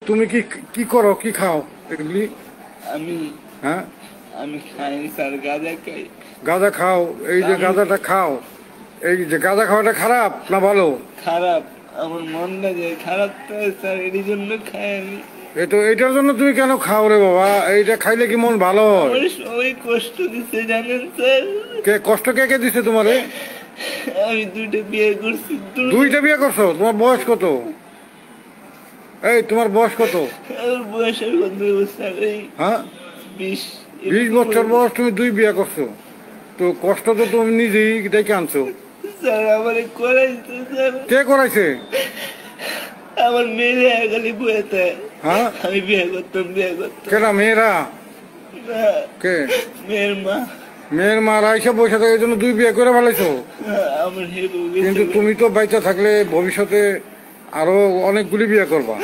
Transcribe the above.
তুমি কি কি করো, কি খাও এগুলি? আমি হ্যাঁ, আমি খাই স্যার, গাঁজা খাই। গাঁজা খাও? এই যে গাঁজাটা খাও, এই যে গাঁজা খাওয়াটা খারাপ না ভালো? খারাপ, আমার মনটা যায় খারাপ, তো স্যার এর জন্য খাই আমি। এটার জন্য তুমি কেন খাও রে বাবা? এইটা খাইলে কি মন ভালো হয়? আমার সবাই কষ্ট দিচ্ছে জানেন স্যার। কষ্ট কে কে দিছে তোমারে? আমি দুইটা বিয়ে করছি। দুইটা বিয়ে করছো? তোমার বয়স কত? এই তোমার বয়স কত? আমার বয়সের কত স্যার? এই হ্যাঁ, 20। 20 বছর বয়স, তুমি দুই বিয়ে করছো? তো কষ্ট তো তুমি নিজেই ডেকে আনছো। স্যার আমার করাইছে স্যার। কে করাইছে? আমার মেয়ে খালি বইতে। হ্যাঁ, আমি বিয়ে করতাম, বিয়ে করতাম কেনা মেয়েরা? না, কে? মেয়ের মা। মেয়ের মা রাইসা বসে থাকে, এই জন্য দুই বিয়ে করে ফেলাইছো? আমার হেবু কিন্তু গেছে। তুমি তো বাইচা থাকলে ভবিষ্যতে আরো অনেকগুলি বিয়ে করবা।